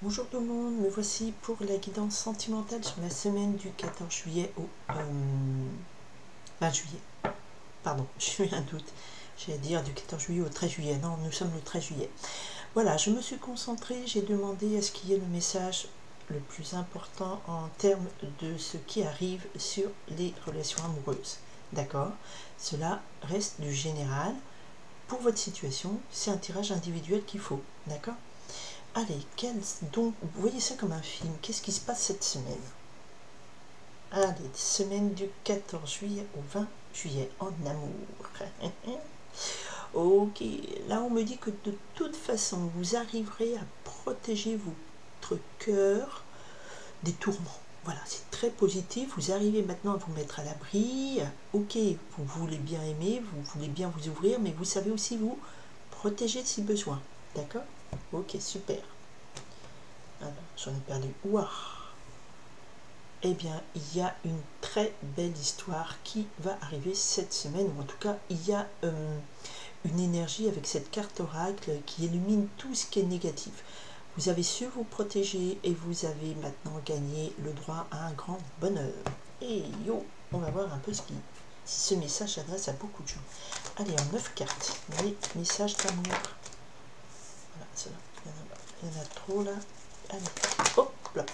Bonjour tout le monde, me voici pour la guidance sentimentale sur la semaine du 14 juillet au 20 juillet. Pardon, j'ai eu un doute. J'allais dire du 14 juillet au 13 juillet. Non, nous sommes le 13 juillet. Voilà, je me suis concentrée, j'ai demandé à ce qu'il y ait le message le plus important en termes de ce qui arrive sur les relations amoureuses. D'accord? Cela reste du général. Pour votre situation, c'est un tirage individuel qu'il faut. D'accord? Allez, donc, vous voyez ça comme un film. Qu'est-ce qui se passe cette semaine? Allez, semaine du 14 juillet au 20 juillet en amour. Ok, là on me dit que de toute façon, vous arriverez à protéger votre cœur des tourments. Voilà, c'est très positif. Vous arrivez maintenant à vous mettre à l'abri. Ok, vous voulez bien aimer, vous voulez bien vous ouvrir, mais vous savez aussi vous protéger si besoin. D'accord? Ok, super. Alors, j'en ai perdu. Ouah. Eh bien, il y a une très belle histoire qui va arriver cette semaine, ou en tout cas, il y a une énergie avec cette carte oracle qui illumine tout ce qui est négatif. Vous avez su vous protéger et vous avez maintenant gagné le droit à un grand bonheur. Et yo, on va voir un peu si ce message s'adresse à beaucoup de gens. Allez, en 9 cartes, les messages d'amour. Voilà, cela, il y en a trop là. Allez, hop là,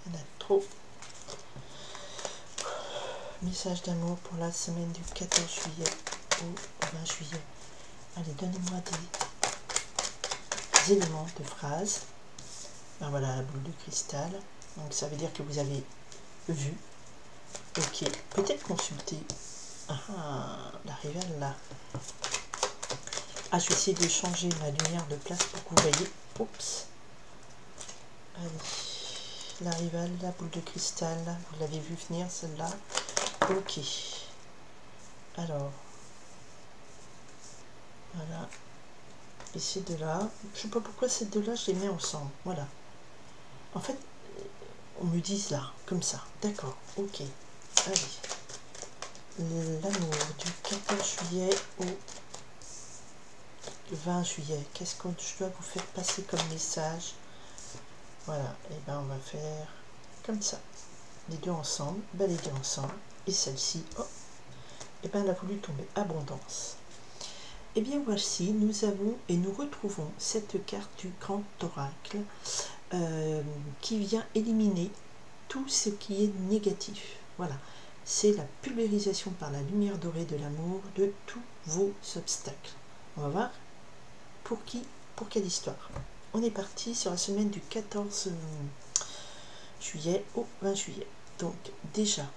il y en a trop. Message d'amour pour la semaine du 14 juillet au 20 juillet. Allez, donnez-moi des éléments de phrase. Ben voilà, la boule de cristal. Donc ça veut dire que vous avez vu. Ok, peut-être consulter. Ah, la rivale là. Ah, je vais essayer de changer ma lumière de place pour que vous voyez. Oups. Allez, la rivale, la boule de cristal. Vous l'avez vu venir celle-là. Ok. Alors. Voilà. Et ces deux-là, je ne sais pas pourquoi ces deux-là, je les mets ensemble. Voilà. En fait, on me dit là, comme ça. D'accord, ok. Allez. L'amour du 14 juillet au 20 juillet. Qu'est-ce que je dois vous faire passer comme message? Voilà. Et ben on va faire comme ça. Les deux ensemble. Ben, les deux ensemble. Et celle-ci, oh. Et ben elle a voulu tomber. Abondance. Et bien voici, nous avons et nous retrouvons cette carte du grand oracle qui vient éliminer tout ce qui est négatif. Voilà, c'est la pulvérisation par la lumière dorée de l'amour de tous vos obstacles. On va voir pour qui, pour quelle histoire. On est parti sur la semaine du 14 juillet au 20 juillet. Donc déjà,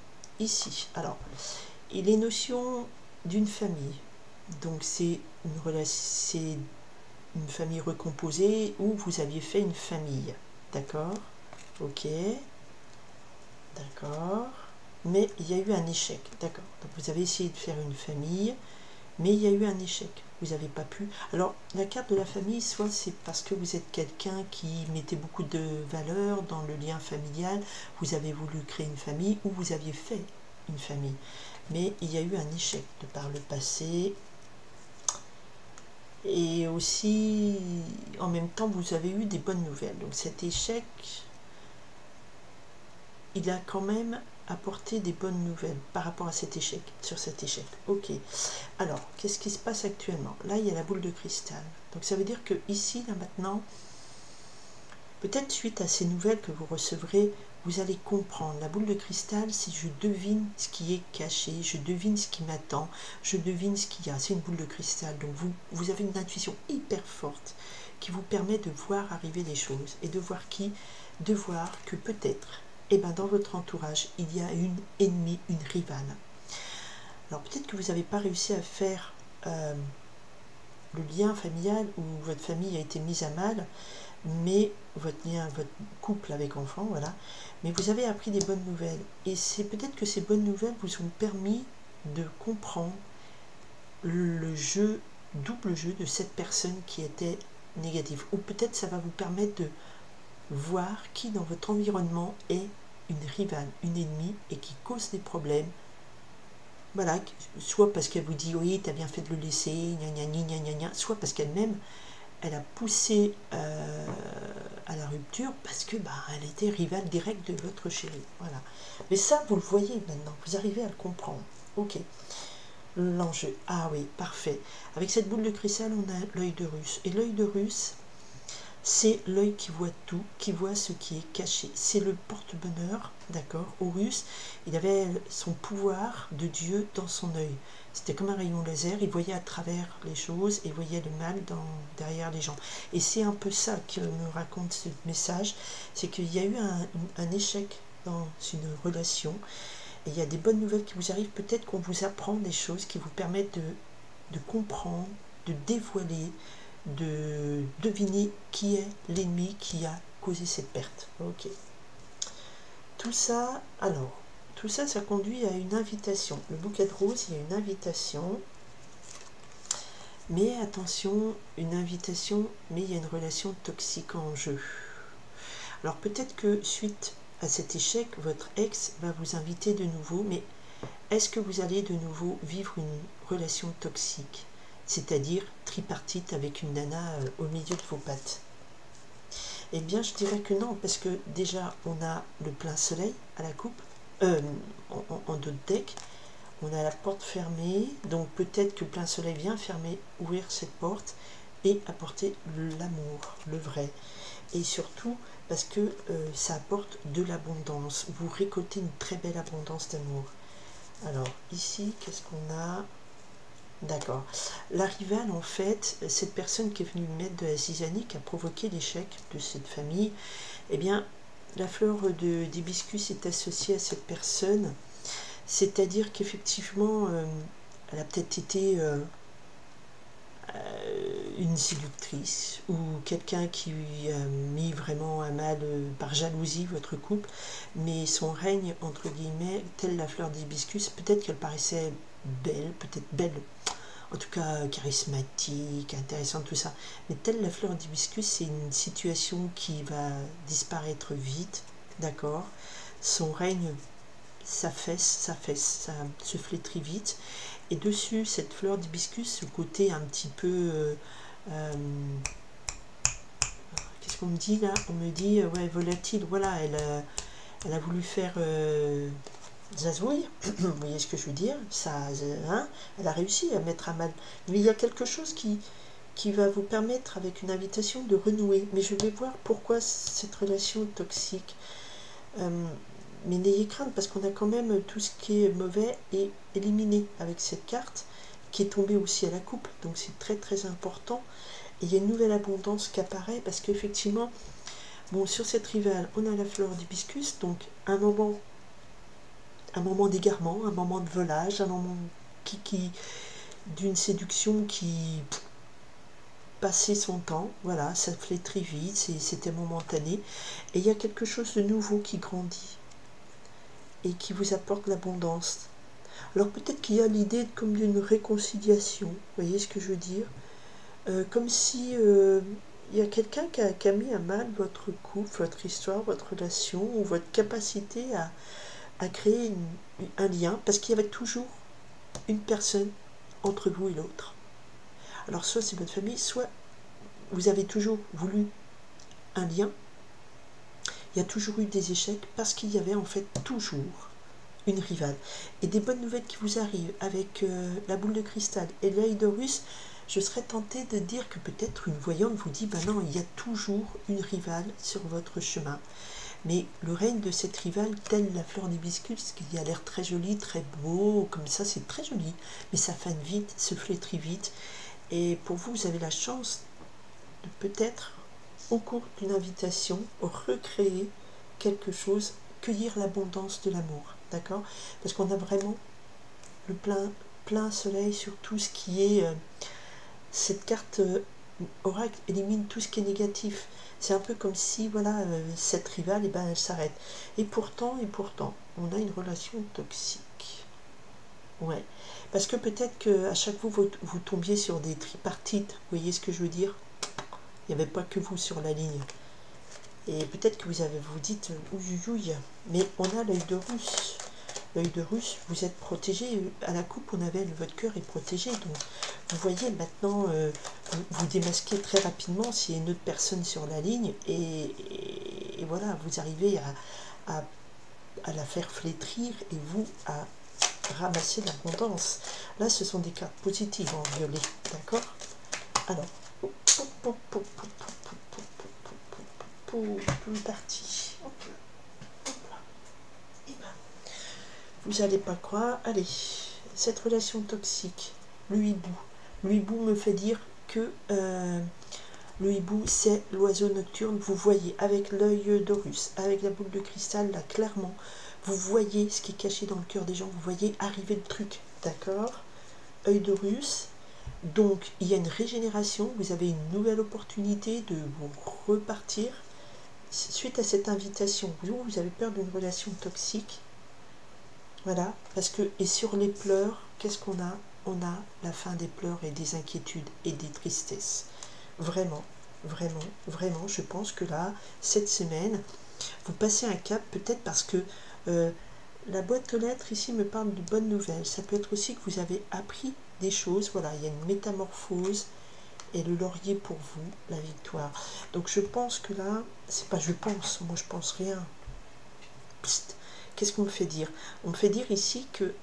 ici, alors, et les notions d'une famille. Donc c'est une famille recomposée où vous aviez fait une famille. D'accord? Ok. D'accord. Mais il y a eu un échec. D'accord. Donc vous avez essayé de faire une famille, mais il y a eu un échec. Vous n'avez pas pu. Alors, la carte de la famille, soit c'est parce que vous êtes quelqu'un qui mettait beaucoup de valeur dans le lien familial, vous avez voulu créer une famille, ou vous aviez fait une famille. Mais il y a eu un échec de par le passé. Et aussi, en même temps, vous avez eu des bonnes nouvelles. Donc cet échec, il a quand même apporté des bonnes nouvelles par rapport à cet échec, sur cet échec. Ok. Alors, qu'est-ce qui se passe actuellement? Là, il y a la boule de cristal. Donc ça veut dire que ici, là maintenant, peut-être suite à ces nouvelles que vous recevrez, vous allez comprendre. La boule de cristal, si je devine ce qui est caché, je devine ce qui m'attend, je devine ce qu'il y a. C'est une boule de cristal. Donc vous avez une intuition hyper forte qui vous permet de voir arriver les choses et de voir que peut-être, dans votre entourage, il y a une ennemie, une rivale. Alors peut-être que vous n'avez pas réussi à faire le lien familial où votre famille a été mise à mal, mais votre couple avec enfant, voilà. Mais vous avez appris des bonnes nouvelles. Et c'est peut-être que ces bonnes nouvelles vous ont permis de comprendre le double jeu de cette personne qui était négative. Ou peut-être ça va vous permettre de voir qui dans votre environnement est une rivale, une ennemie et qui cause des problèmes. Voilà, soit parce qu'elle vous dit oui, t'as bien fait de le laisser, gna gna gna gna gna, soit parce qu'elle-même elle a poussé à la rupture parce que elle était rivale directe de votre chéri. Voilà. Mais ça, vous le voyez maintenant, vous arrivez à le comprendre. Ok. L'enjeu. Ah oui, parfait. Avec cette boule de cristal, on a l'œil de Russe. Et l'œil de Russe, c'est l'œil qui voit tout, qui voit ce qui est caché. C'est le porte-bonheur, d'accord. Horus, il avait son pouvoir de Dieu dans son œil. C'était comme un rayon laser, il voyait à travers les choses et voyait le mal derrière les gens. Et c'est un peu ça que me raconte ce message, c'est qu'il y a eu un échec dans une relation, et il y a des bonnes nouvelles qui vous arrivent. Peut-être qu'on vous apprend des choses qui vous permettent de comprendre, de dévoiler, de deviner qui est l'ennemi qui a causé cette perte. Ok. Tout ça, alors, tout ça, ça conduit à une invitation. Le bouquet de roses, il y a une invitation. Mais attention, une invitation, mais il y a une relation toxique en jeu. Alors peut-être que suite à cet échec, votre ex va vous inviter de nouveau, mais est-ce que vous allez de nouveau vivre une relation toxique, c'est-à-dire tripartite avec une nana au milieu de vos pattes? Eh bien, je dirais que non, parce que déjà, on a le plein soleil à la coupe, en dos de deck, on a la porte fermée, donc peut-être que le plein soleil vient fermer, ouvrir cette porte et apporter l'amour, le vrai. Et surtout, parce que ça apporte de l'abondance, vous récoltez une très belle abondance d'amour. Alors, ici, qu'est-ce qu'on a? D'accord. La rivale, en fait, cette personne qui est venue mettre de la zizanie, qui a provoqué l'échec de cette famille, eh bien, la fleur d'hibiscus est associée à cette personne, c'est-à-dire qu'effectivement, elle a peut-être été une séductrice ou quelqu'un qui a mis vraiment à mal par jalousie votre couple, mais son règne, entre guillemets, telle la fleur d'hibiscus, peut-être qu'elle paraissait belle, peut-être belle, en tout cas charismatique, intéressante, tout ça, mais telle la fleur d'hibiscus, c'est une situation qui va disparaître vite, d'accord. Son règne s'affaisse, ça se flétrit vite, et dessus cette fleur d'hibiscus, ce côté un petit peu qu'est-ce qu'on me dit là? On me dit ouais, volatile, voilà, elle a voulu faire zazouille, vous voyez ce que je veux dire, ça, hein, elle a réussi à mettre à mal, mais il y a quelque chose qui va vous permettre avec une invitation de renouer, mais je vais voir pourquoi cette relation toxique. Mais n'ayez crainte, parce qu'on a quand même tout ce qui est mauvais et éliminé avec cette carte qui est tombée aussi à la coupe, donc c'est très très important. Et il y a une nouvelle abondance qui apparaît, parce qu'effectivement, bon, sur cette rivale, on a la fleur d'hibiscus, donc un moment d'égarement, un moment de volage, un moment d'une séduction qui passait son temps, voilà, ça flétrit vite, c'était momentané, et il y a quelque chose de nouveau qui grandit et qui vous apporte l'abondance. Alors peut-être qu'il y a l'idée comme d'une réconciliation, vous voyez ce que je veux dire, comme si il y a quelqu'un qui a mis à mal votre couple, votre histoire, votre relation, ou votre capacité à créer un lien, parce qu'il y avait toujours une personne entre vous et l'autre. Alors soit c'est votre famille, soit vous avez toujours voulu un lien, il y a toujours eu des échecs, parce qu'il y avait en fait toujours une rivale. Et des bonnes nouvelles qui vous arrivent avec la boule de cristal et l'œil d'Horus, je serais tentée de dire que peut-être une voyante vous dit, ben non, il y a toujours une rivale sur votre chemin. Mais le règne de cette rivale, telle la fleur d'hibiscus, qui a l'air très jolie, très beau, comme ça, c'est très joli, mais ça fane vite, se flétrit vite. Et pour vous, vous avez la chance de peut-être, au cours d'une invitation, recréer quelque chose, cueillir l'abondance de l'amour, d'accord? Parce qu'on a vraiment le plein soleil sur tout ce qui est... cette carte oracle élimine tout ce qui est négatif. C'est un peu comme si, voilà, cette rivale, et ben, elle s'arrête. Et pourtant, on a une relation toxique. Ouais. Parce que peut-être qu'à chaque fois, vous tombiez sur des tripartites. Vous voyez ce que je veux dire? Il n'y avait pas que vous sur la ligne. Et peut-être que vous dites, ouïouïouï, mais on a l'œil de Russe. L'œil de Russe, vous êtes protégé. À la coupe, on avait votre cœur est protégé. Donc, vous voyez maintenant, vous démasquez très rapidement s'il y a une autre personne sur la ligne, et voilà, vous arrivez à la faire flétrir, et vous à ramasser l'abondance. Là, ce sont des cartes positives en violet, d'accord? Alors, parti. Vous n'allez pas croire. Allez, cette relation toxique, le hibou. Le hibou me fait dire que le hibou, c'est l'oiseau nocturne. Vous voyez, avec l'œil d'Horus, avec la boule de cristal, là, clairement, vous voyez ce qui est caché dans le cœur des gens. Vous voyez arriver le truc, d'accord? Œil d'Horus. Donc, il y a une régénération. Vous avez une nouvelle opportunité de vous repartir. Suite à cette invitation, vous avez peur d'une relation toxique. Voilà, parce que, et sur les pleurs, qu'est-ce qu'on a? On a la fin des pleurs et des inquiétudes et des tristesses. Vraiment, vraiment, vraiment, je pense que là, cette semaine, vous passez un cap, peut-être parce que la boîte aux lettres ici me parle de bonnes nouvelles. Ça peut être aussi que vous avez appris des choses. Voilà, il y a une métamorphose et le laurier pour vous, la victoire. Donc je pense que là, c'est pas je pense, moi je pense rien. Psst. Qu'est-ce qu'on me fait dire? On me fait dire ici que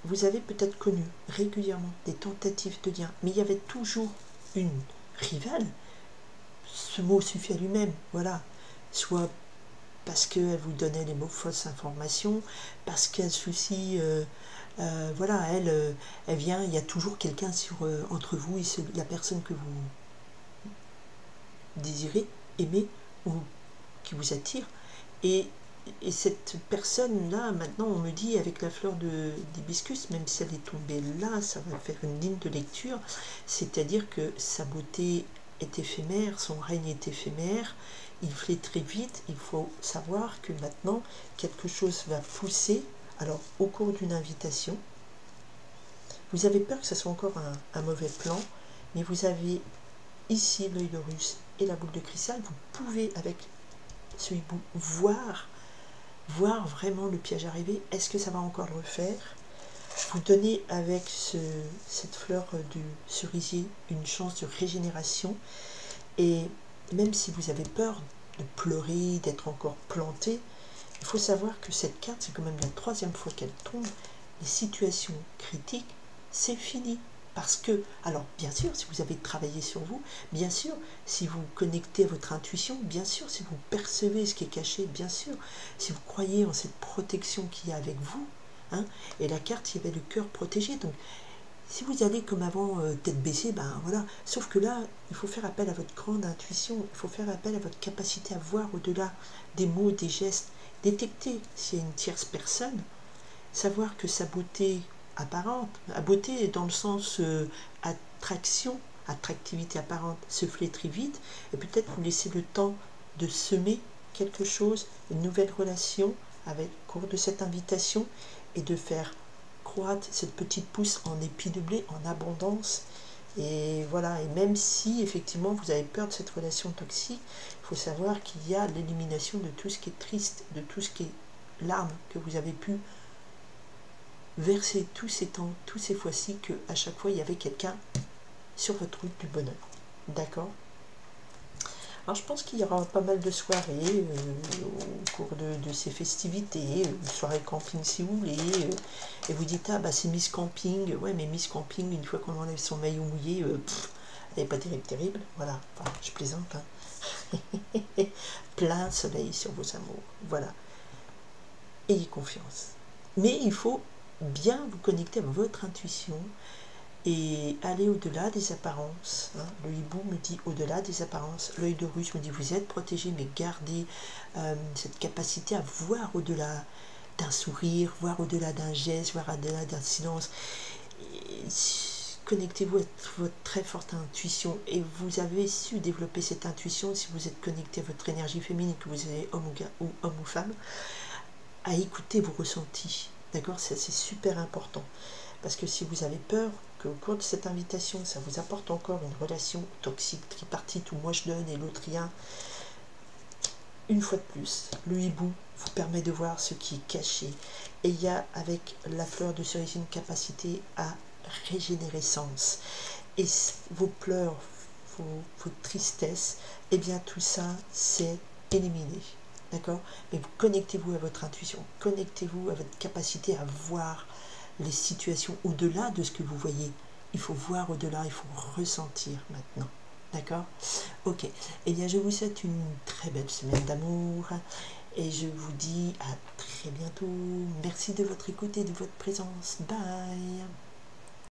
vous avez peut-être connu régulièrement des tentatives de lien, mais il y avait toujours une rivale. Ce mot suffit à lui-même, voilà. Soit parce qu'elle vous donnait les fausses informations, parce qu'elle soucie, voilà, elle vient, il y a toujours quelqu'un entre vous et la personne que vous désirez, aimer, ou qui vous attire, et cette personne-là, maintenant, on me dit, avec la fleur d'hibiscus, même si elle est tombée là, ça va faire une ligne de lecture, c'est-à-dire que sa beauté est éphémère, son règne est éphémère, il fait très vite, il faut savoir que maintenant, quelque chose va pousser, alors, au cours d'une invitation, vous avez peur que ce soit encore un mauvais plan, mais vous avez ici l'œil d'Horus et la boule de cristal, vous pouvez, avec ce hibou, voir vraiment le piège arriver. Est-ce que ça va encore le refaire? Vous donnez avec cette fleur du cerisier une chance de régénération, et même si vous avez peur de pleurer, d'être encore planté, il faut savoir que cette carte, c'est quand même la 3e fois qu'elle tombe. Les situations critiques, c'est fini. Parce que, alors bien sûr, si vous avez travaillé sur vous, bien sûr, si vous connectez à votre intuition, bien sûr, si vous percevez ce qui est caché, bien sûr, si vous croyez en cette protection qu'il y a avec vous, hein, et la carte, il y avait le cœur protégé, donc si vous allez comme avant, tête baissée, ben voilà, sauf que là, il faut faire appel à votre grande intuition, il faut faire appel à votre capacité à voir au-delà des mots, des gestes, détecter s'il y a une tierce personne, savoir que sa beauté apparente, la beauté dans le sens attraction, attractivité apparente, se flétrit vite, et peut-être vous laisser le temps de semer quelque chose, une nouvelle relation avec au cours de cette invitation, et de faire croître cette petite pousse en épi de blé, en abondance. Et voilà, et même si effectivement vous avez peur de cette relation toxique, il faut savoir qu'il y a l'élimination de tout ce qui est triste, de tout ce qui est larmes que vous avez pu verser tous ces temps, tous ces fois-ci, que à chaque fois il y avait quelqu'un sur votre route du bonheur. D'accord? Alors je pense qu'il y aura pas mal de soirées au cours de ces festivités, soirée camping si vous voulez, et vous dites, ah bah c'est Miss Camping, ouais mais Miss Camping, une fois qu'on enlève son maillot mouillé, elle n'est pas terrible, voilà, enfin, je plaisante, hein. Plein soleil sur vos amours, voilà. Ayez confiance. Mais il faut bien vous connecter à votre intuition et aller au-delà des apparences. Hein. Le hibou me dit au-delà des apparences. L'œil d'Horus me dit vous êtes protégé, mais gardez cette capacité à voir au-delà d'un sourire, voir au-delà d'un geste, voir au-delà d'un silence. Connectez-vous à votre très forte intuition, et vous avez su développer cette intuition si vous êtes connecté à votre énergie féminine, que vous êtes homme ou femme, à écouter vos ressentis. D'accord? C'est super important. Parce que si vous avez peur qu'au cours de cette invitation, ça vous apporte encore une relation toxique, tripartite, où moi je donne et l'autre rien, une fois de plus, le hibou vous permet de voir ce qui est caché. Et il y a avec la fleur de cerisier une capacité à régénérescence. et vos pleurs, vos tristesses, et bien tout ça, c'est éliminé. D'accord? Mais vous connectez-vous à votre intuition, connectez-vous à votre capacité à voir les situations au-delà de ce que vous voyez. Il faut voir au-delà, il faut ressentir maintenant. D'accord? Ok. Eh bien, je vous souhaite une très belle semaine d'amour et je vous dis à très bientôt. Merci de votre écoute et de votre présence. Bye!